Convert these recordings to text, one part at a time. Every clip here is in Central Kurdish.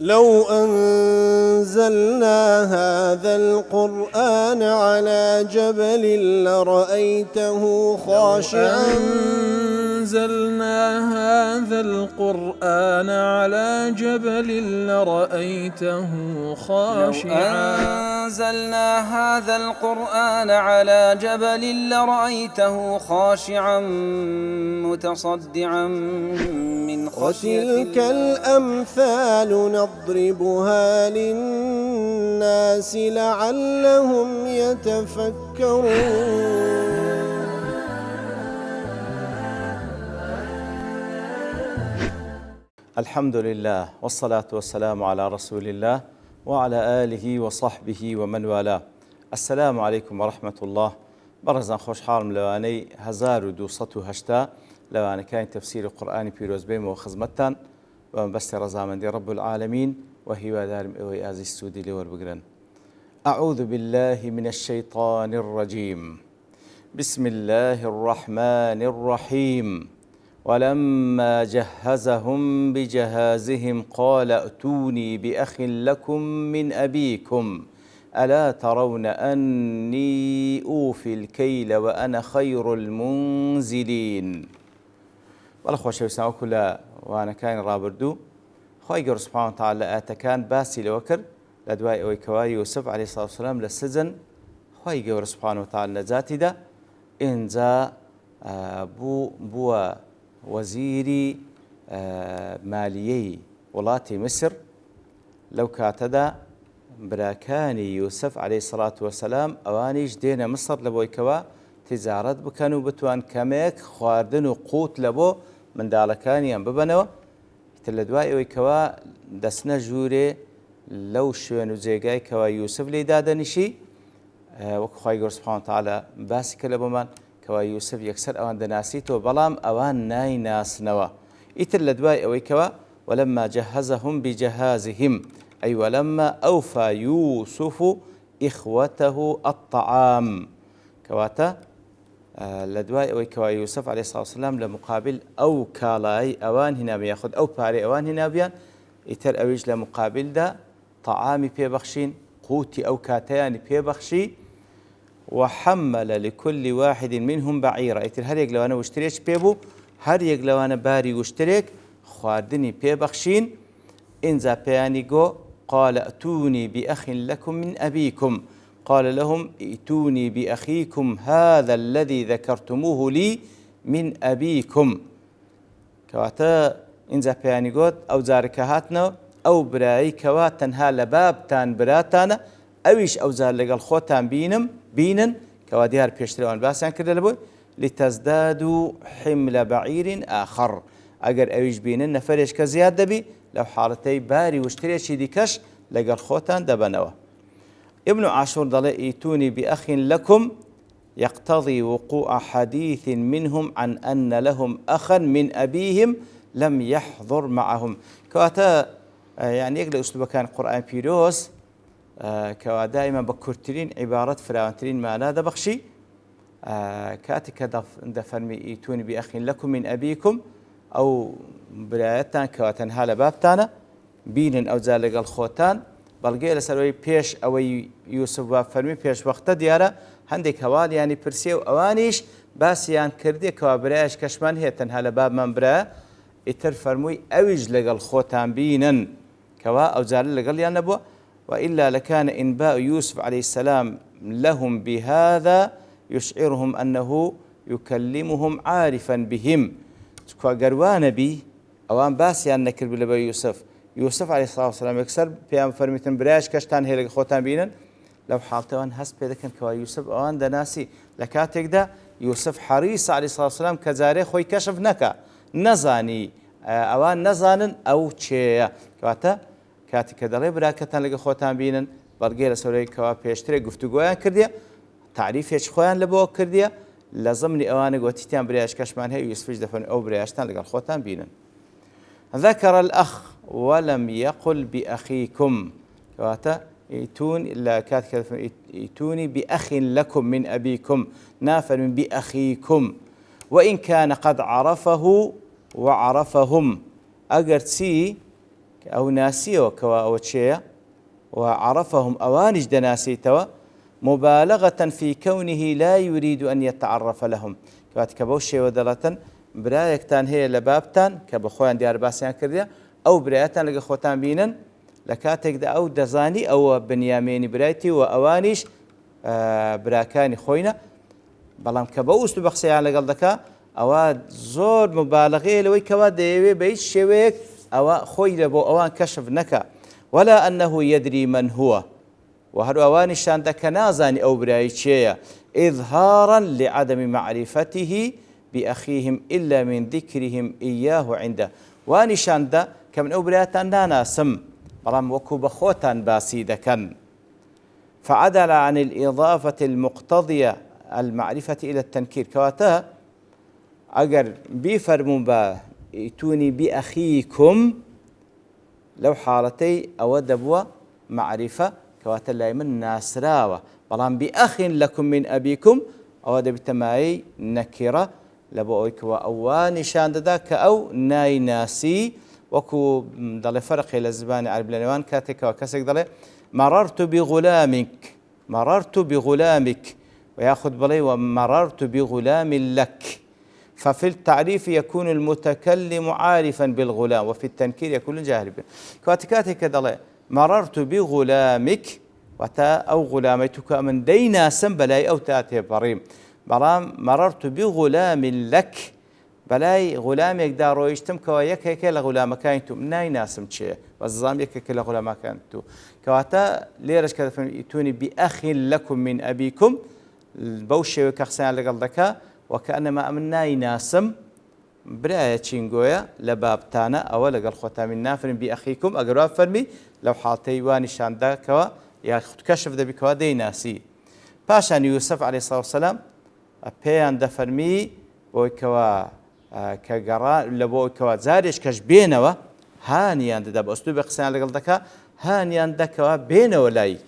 لو أنزلنا هذا القرآن على جبل لرأيته خاشعا أنزلنا هذا القرآن على جبل لرأيته خاشعا أنزلنا هذا القرآن على جبل لرأيته خاشعا متصدعا من خشية وتلك الأمثال نضربها للناس لعلهم يتفكرون. الحمد لله والصلاة والسلام على رسول الله وعلى آله وصحبه ومن والاه. السلام عليكم ورحمة الله. برزان خوش حالم لواني 1280 لواني كان تفسير القرآن بيروز بيم وخزمتان ومبست رزامن دي رب العالمين وهي دارم اوي ازي السودي لور بقرن. أعوذ بالله من الشيطان الرجيم. بسم الله الرحمن الرحيم. ولما جهزهم بجهازهم قال ائتوني بأخ لكم من أبيكم ألا ترون أني أوفي الكيل وأنا خير المنزلين. والله خوش يسمعوا كل وأنا كان رابردو خوي سبحانه وتعالى آتكان باسي لوكر لدواء ويكواري يوسف عليه الصلاة والسلام للسجن خوي سبحانه وتعالى نزاتي ده إنزا بو وزيري ماليي وڵاتی مصر لەو کاتەدا براکانی یوسف عليه الصلاة والسلام ئەوانیش دێنە مصر لە بۆیکەوە تجارەت بکەن و بتوان کەمێک خواردن و قوت لە بۆ منداڵەکانیان ببەنەوە. ئیتر لە دوای ئەوەی کەوا دەچنە ژوورێ لەو شوێن و جێگای کەوا یوسف لێی دادەنیشی وەکو خوای گەورە سوبحانە وتعالە باسی کە لە بۆمان کەوا یوسف یەکسەر ئەوان دەناسیتەوە بەڵام ئەوان نایناسنەوە. ئیتر لە دوای ئەوەی کەوا ولما جهزهم بجهازهم أي ولما أوفى يوسف إخوته الطعام كواتا لدواي أو كوا يوسف عليه الصلاة والسلام لمقابل أو كالاي أوان هنا بياخذ أو باري أوان هنا بيان يتر أويج لمقابل دا طعامي بيبخشين قوتي أو كاتياني بيبخشي وحمل لكل واحد منهم بعيرا يتر هر يقلوانا واشتريش بيبو هر يقلوانا باري واشتريك خواردني بيبخشين إنزا بيانيغو قال ائتوني بأخ لكم من أبيكم قال لهم ائتوني بأخيكم هذا الذي ذكرتموه لي من أبيكم كواتا إنزا بيانيغو أو زاركهاتنا أو براي كوات تنها لبابتان براتانا أويش أو زار لقال خوتان بينن كوا ديار بيشتريوان باسان كده لبوي لتزدادوا حمل بعير آخر اگر اویش بینن نفرش که زیاد دبی لو حالتی باری وشتریشی دیکش لقال خوتان دبنوا. ابن عاشور ضل ائتوني بأخ لكم يقتضي وقوع حديث منهم عن أن لهم أخا من أبيهم لم يحضر معهم. كواتا يعني يقل أسلوب كان قرآن بيروس كوا دائما بكرترين عبارة فراونترين ما لا دبخشي كاتك دفرمي ائتوني بأخ لكم من أبيكم أو برايتان كواتن هالا بابتانا بينن أو زالق الخوتان بلقي لسروي بيش أو يوسف باب فرمي بيش وقت ديارة هندك هوال يعني برسيو أوانيش باسيان كردي كوا برايش كشمان هي تنهالا باب من برا اتر فرموي أويج لقى الخوتان بينن كوا أو زال لقى ليان نبوة وإلا لكان إنباء يوسف عليه السلام لهم بهذا يشعرهم أنه يكلمهم عارفا بهم كوا قروان بي اوان باسيان نكر بلبا يوسف عليه الصلاة والسلام يكسر بيام فرميتن براش كشتان هيلق خوتان بينن لو حالتوان هست بيدكن كوا يوسف اوان دناسي لكاتك دا يوسف حريص عليه الصلاة والسلام كزاري خوي كشف نكا نزاني اوان نزانن او چه كواتا كاتك دلي براكتان لقى خوتان بينن بلقي لسوري كوا بيشتري گفتگویان کردیا تعريفيش خوان لبو کردیا لازمني أوانق وتيتان برياش كشمان هي يوسفش دفن أو برياشتان لقى الخوتان بينن. ذكر الأخ ولم يقل بأخيكم كواتا ائتوني بأخ لكم من أبيكم نافل من بأخيكم وإن كان قد عرفه وعرفهم أجر تسي أو ناسيو كوا أو تشيا وعرفهم أوانج دناسيتوا مبالغة في كونه لا يريد أن يتعرف لهم كواتك بوشي ودلة برايكتان هي لبابتان كبخوان ديار باسيان كرديا أو برايتان لقى خوتان بينن لكاتك دا أو دزاني أو بنياميني برايتي وأوانيش براكاني خوينا بەڵام کە بە ئوست و بەخسەیان لەگەڵ دەکا ئەوە زۆر مبالغەیە لەوەی کەوا دەیەوێت بە هیچ شێوەیەک ئەوە خۆی لە بۆ ئەوان کەشف نەکا ولا أنه يدري من هو وهەرو ئەوانیشان دەکە نازانی ئەو برایی چێیە إظهارا لعدم معرفته بأخيهم إلا من ذكرهم إياه عنده وانیشان دا کە من ئەو برایەتان ناناسم بەڵام وەکو بە خۆتان باسی دەکەن فعدل عن الإضافة المقتضية المعرفة إلى التنكير كواتا أجر بيفرمون با ائتوني بأخيكم لو حالتي أود بوا معرفة كواتا لا من ناسراوة بلان بأخ لكم من أبيكم أود بتماي نكرة لبويك وأواني شاندداك أو ناي ناسي وكو ضل فرق إلى الزبان عرب لنوان كاتك وكسك ضل مررت بغلامك ويأخذ بلي ومررت بغلام لك ففي التعريف يكون المتكلم عارفا بالغلام وفي التنكير يكون جاهل به كاتك دلي مررت بغلامك وتا أو غلاميتك من دينا سنبلاي أو تاتي بريم برام مررت بغلام لك بلاي غلامك دارو يشتم كوا يك لغلامك انتو ناي ناسم شيء والزام يك لغلامك انتو كواتا ليرش كذا يتوني بأخ لكم من أبيكم البوشي وكخسان لقلدك وكأنما أمناي ناسم براية تشينغويا لبابتانا أو لقل خوتا من نافر بأخيكم أقروا فرمي لو حالتي واني شاندا كوا يا كشف ذا بكوا دي ناسي باشان يوسف عليه الصلاة والسلام بيان دفرمي بوكوا كقران لبوكوا زاريش كش بينوا هانيان دا بأسلوب خسان لقلدك هانيان دكوا بينوا لاي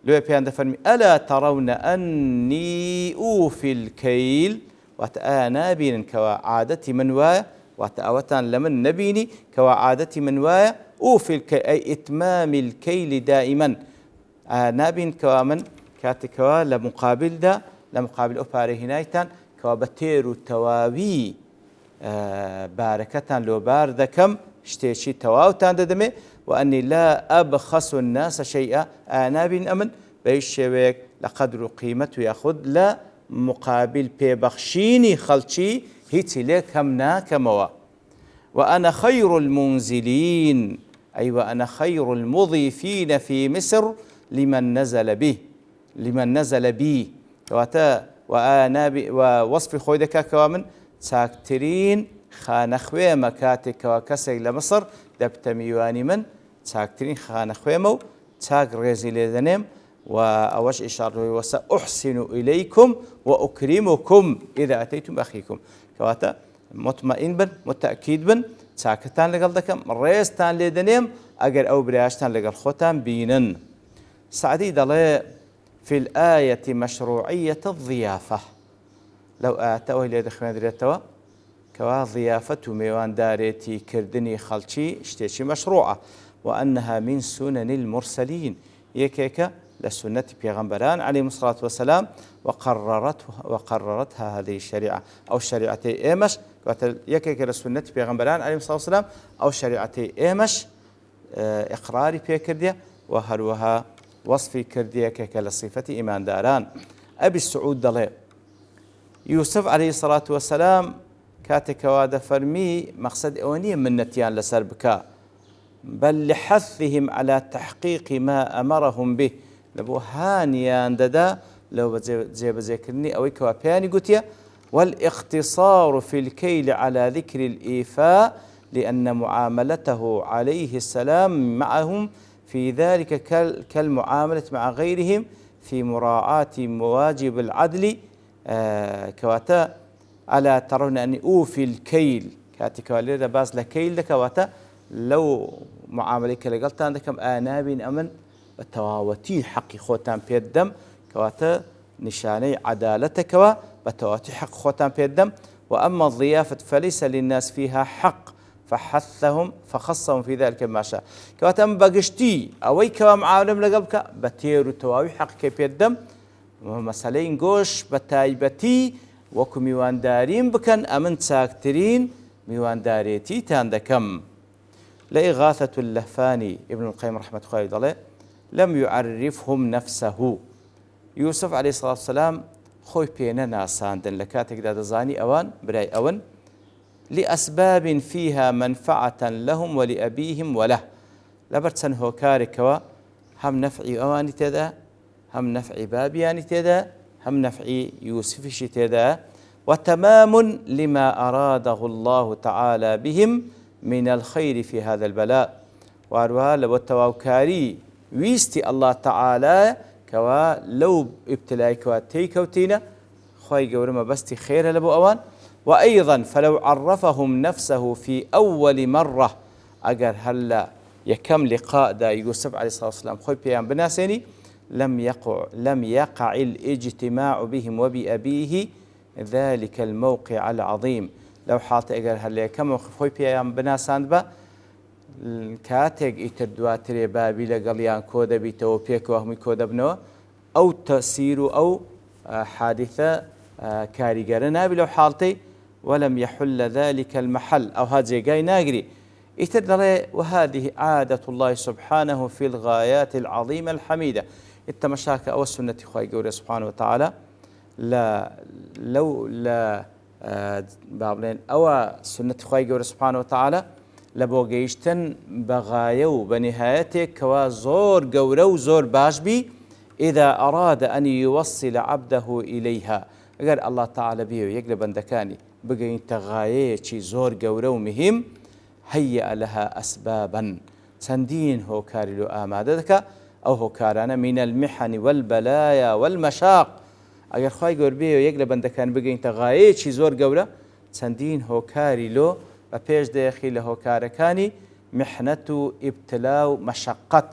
لو بيان دفرمي ألا ترون أني أوفي الكيل وتآنا بين كوا عادتي منوايا وتأوتان لمن نبيني كوا عادتي منوايا أوفي الكيل أي إتمام الكيل دائما نابين كوا من كاتكوا لمقابل دا لمقابل أفاري هنايتان كوا بتيرو توابي باركتان لو باردكم اشتيشي تواوتان ددمي وأني لا أبخس الناس شيئا نابين أمن بيشويك لقدر قيمته يأخذ لا مقابل بيبخشيني خلشي هيتي لك همنا كموا وأنا خير المنزلين أي وأنا خير المضيفين في مصر لمن نزل بي وأنا ووصف خويدك كوامن تاكترين خانخوي مكاتك وكسي لمصر دبتميواني من تاكترين خانخويمو تاك ريزي لذنم وأوش إشارة وسأحسن إليكم وأكرمكم إذا أتيتم أخيكم كواتا مطمئن بن متأكيد بن تاكتان لقلدكم ريستان لذنم أجر أو برياشتان لقل خوتان بينن سعدي دلي في الآية مشروعية الضيافة لو آتوا إلى دخلنا دريتوا كوا ضيافة ميوان داريتي كردني خلشي اشتيشي مشروعة وأنها من سنن المرسلين يكيكا لسنة بيغمبران عليهم الصلاة والسلام وقررتها هذه الشريعة أو شريعتي إيمش يكيكا لسنة بيغمبران عليهم الصلاة والسلام أو شريعتي إيمش إقراري بيكردية وهروها وصفي كردية كيكا لصفة إيمان داران أبي السعود دلي يوسف عليه الصلاة والسلام كاتك واد فرمي مقصد أونية من نتيان لسربكا بل لحثهم على تحقيق ما أمرهم به لبو هانيان ددا لو زي بذكرني أو كوابياني قتيا والاقتصار في الكيل على ذكر الإيفاء لأن معاملته عليه السلام معهم في ذلك كالمعاملة مع غيرهم في مراعاة مواجب العدل كواتا ألا ترون أني أوفي الكيل كاتك واليرا باز لكيل كواتا لو معاملك لقلت عندكم آنابين أمن بتواوتي حق خوتان بيدم كواتا نشاني عدالتك بتواوتي حق خوتان بيدم وأما الضيافة فليس للناس فيها حق فخصهم في ذلك ما شاء كواتم بقشتي أوي كوام عالم لقلبك بتير وتواوي حقك بيدم ومسألين قوش بتايبتي وكو ميوان دارين بكن أمن ساكترين ميوان داريتي تاندكم لإغاثة اللهفاني ابن القيم رحمة الله عليه لم يعرفهم نفسه يوسف عليه الصلاة والسلام خوي بينا ناساندن لكاتك دا دزاني أوان براي أوان لأسباب فيها منفعة لهم ولأبيهم وله لبرتسن هوكاركوا هم نفعي أواني تدا هم نفعي بابياني تدا هم نفعي يوسفش تدا وتمام لما أراده الله تعالى بهم من الخير في هذا البلاء وأروها لبتواوكاري ويستي الله تعالى كوا لو ابتلاي كوا تيكوتينا خوي قورما بستي خير لبو أوان وأيضا فلو عرفهم نفسه في أول مرة أجر هلا يكم لقاء دا يوسف عليه الصلاة والسلام خوي بيان بناسيني لم يقع الاجتماع بهم وبأبيه ذلك الموقع العظيم لو حاط أجر هلا يكم خوي بيان بناسان با كاتق يتدواتري بابي لقليان كودا بيتو بيك وهمي كودا بنو أو تأثير أو حادثة كاريجرنا بلو حالتي ولم يحل ذلك المحل أو هذا جاي ناقري يتدري وهذه عادة الله سبحانه في الغايات العظيمة الحميدة التمشاك أو السنة خوي قولي سبحانه وتعالى لا بابلين أو سنة خوي قولي سبحانه وتعالى لبوغيشتن بغايو بنهايته كوا زور قورو زور باشبي إذا أراد أن يوصل عبده إليها قال الله تعالى بيو يقلب بندكاني بقى انت غاية شي زور قورو مهم هيأ لها أسبابا سندين هو كارلو آمادتك أو هو كارنا من المحن والبلايا والمشاق أقل خواهي قول بيو يقلب بندكاني بقى انت غاية شي زور قورو سندين هو كارلو بيش داخل له كاركاني محنة ابتلاء مشقة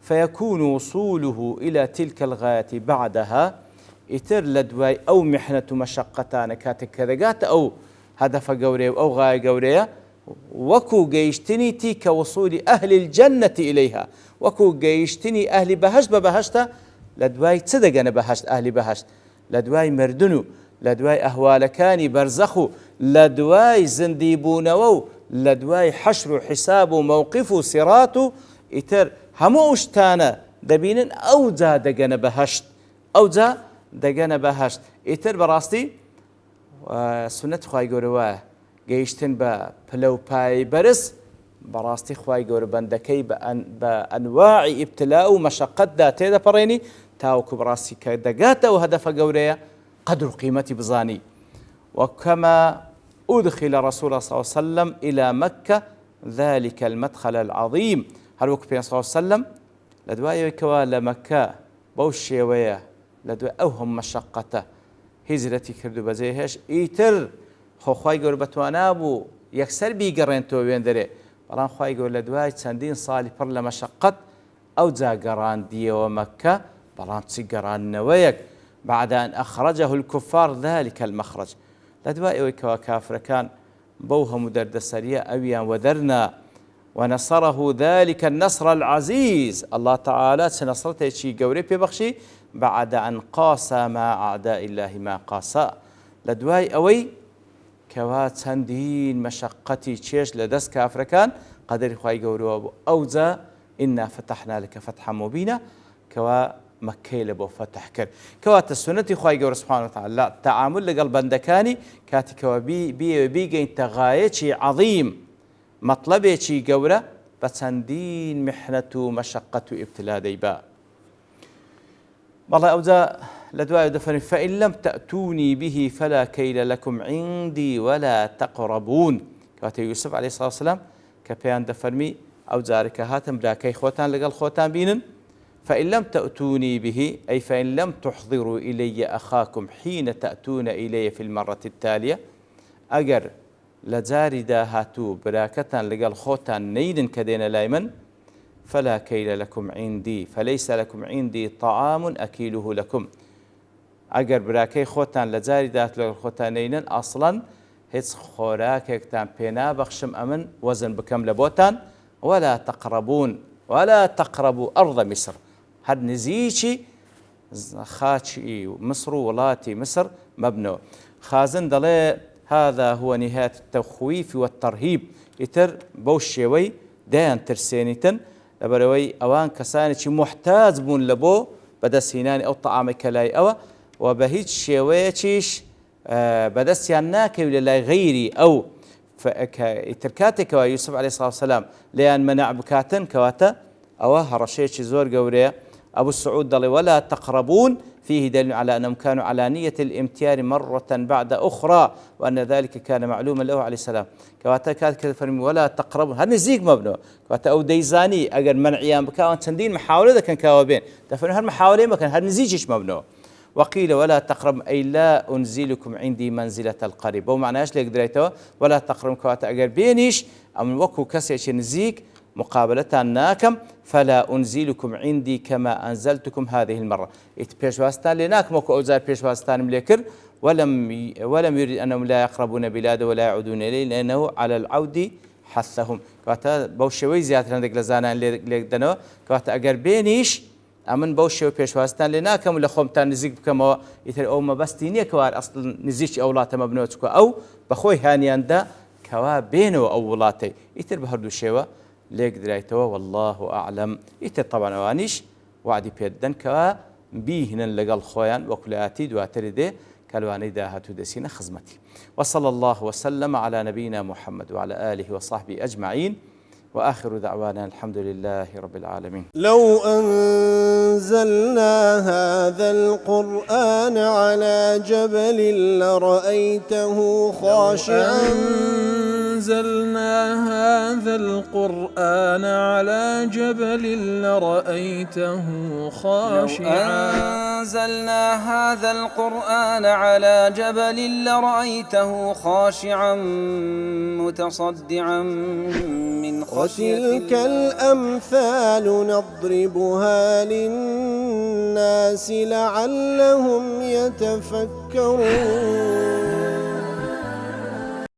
فيكون وصوله إلى تلك الغاية بعدها إتر لدواي أو محنة مشقتان كاتك كذقات أو هدف قوري أو غاية قورية وكو جيشتني تيك وصول أهل الجنة إليها وكو جيشتني أهل بهشت ببهشت لدواي تصدق أنا بهشت أهل بهشت لدواي مردنو لدواي أهوالكاني برزخو لدواي زنديبونو لدواي حشر حساب موقف صراط إتر هموشتانا دبين أوزا دقنا بهشت أوزا دقنا بهشت إتر براستي سنة خواهي قولوا جيشتن بلو باي برس براستي خواهي قولوا بندكي بأنواع ابتلاء ومشقة داتي دا بريني تاوكو براستي كدقات أو هدف قوليا قدر قيمتي بزاني وكما أدخل رسول الله صلى الله عليه وسلم إلى مكة ذلك المدخل العظيم هل وكبين صلى الله عليه وسلم لدواء يكوى لمكة بوشي ويا لدواء أوهم مشقته هزرتي كردو بزيهش إيتر خواهي قول بتوانابو يكسر بيقرين توين دري بلان خواهي قول لدواء سندين صالي پر لمشقت أو زا قران دي ومكة بلان تسيقران نويك بعد أن أخرجه الكفار ذلك المخرج لدواء ويكوى كافر كان بوها مدرد السرية أويا وذرنا ونصره ذلك النصر العزيز الله تعالى سنصرته شي قوري ببخشي بعد أن قاسى مع أعداء الله ما قاسى لدواي أوي كوات سندين مشقتي تشيش لدس كافركان قدر خواهي قوري أوزا إنا فتحنا لك فتحا مبينا كوا مكي لبو فتح كر كوات السنة خواهي قوري سبحانه وتعالى لا تعامل لقلب اندكاني كاتي كوا بيجي انت غايتي عظيم مطلبي شي قورة بسندين محنة مشقة ابتلاء ديبا والله أوزا لدواء دفن فإن لم تأتوني به فلا كيل لكم عندي ولا تقربون كاتي يوسف عليه الصلاة والسلام كبيان دفرمي أوزا ركهاتم براكي خوتان لقل خوتان بينن فإن لم تأتوني به أي فإن لم تحضروا إلي أخاكم حين تأتون إلي في المرة التالية أجر لجاري داهاتو براكة لقال خوتان نيدن كدين لايمن فلا كيل لكم عندي فليس لكم عندي طعام أكيله لكم أجر براكي خوتان لجاري داهات لقال خوتان نيدن أصلا هیچ خۆراکێکتان پێ نابەخشم ئەمن وەزن بکەم لە بۆتان ولا تقربوا أرض مصر هەر نزیکی خاچی مصر و وڵاتی مصر مەبنەوە. خازن دەڵێ هذا هو نهاية التخويف والترهيب ئیتر بەو شێوەی دەیان ترسێنیتن لەبەرەوەی ئەوان کەسانێکی محتاج بوون لە بۆ بەدەستهێنانی ئەو تەعامە کە لای ئەوە و بە هیچ شێوەیەکیش بەدەستیان ناکەوی لە لای غەیری ئەو ئیتر کاتێکەوە یوسف عەلەیهی سڵاو وسەلام لێیان مەنع بکاتن کەواتە ئەوە هەڕەشەیەکی زۆر گەورەیە. أبو السعود دڵێ ولا تقربون فيه دليل على أنهم كانوا على نية الامتيار مرة بعد أخرى وأن ذلك كان معلوما له عليه السلام. كواتا كات كذا فرمي ولا تقربون هل نزيق مبنو كواتا أو ديزاني أجر منعيان بكاوان تندين محاولة ذا كان كاوبين تفرمي هل محاولين ما كان هل نزيجش مبنو. وقيل ولا تقرب أي لا أنزلكم عندي منزلة القريب ومعنى إيش ليك دريتوا ولا تقرب كواتا أجر بينيش أم وكو كسيش نزيق مقابلة ناكم فلا أنزلكم عندي كما أنزلتكم هذه المرة. بيشواستان لناكم وكو أوزار بيشواستان مليكر ولم يريد أنهم لا يقربون بلاده ولا يعودون إليه لأنه على العود حثهم. كواتا بوشوي زيادة عندك لزانا ليك دنو كواتا أجر بينيش ئەمن بەو شێوە پێشوازتان لێ ناکەم لە خۆمتان نزیک بکەمەوە ئیتر ئەو مەبەستی نییە کەوار ئەسڵ نزیکی ئەو وڵاتە مەبنەوە چکە ئەو بەخۆی هانیاندا کەوا بێنەوە ئەو وڵاتەی ئیتر بە هەردوو شێوە لێک درایتەوە والله ئەعلەم. ئیتر طبعا ئەوانیش وعدی پێدەن کەوا بیهنن لەگەڵ خۆیان وەکو لە ئاتی دواتر دێ کەلوانەی داهاتوو دەسینە خزمەتی. وصلى الله وسلم على نبينا محمد وعلى آله وصحبه أجمعين وآخر دعوانا الحمد لله رب العالمين. لو أنزلنا هذا القرآن على جبل لرأيته خاشعا أنزلنا هذا القرآن على جبل لرأيته خاشعا أنزلنا هذا القرآن على جبل لرأيته خاشعا متصدعا من خشية وتلك الأمثال نضربها للناس لعلهم يتفكرون.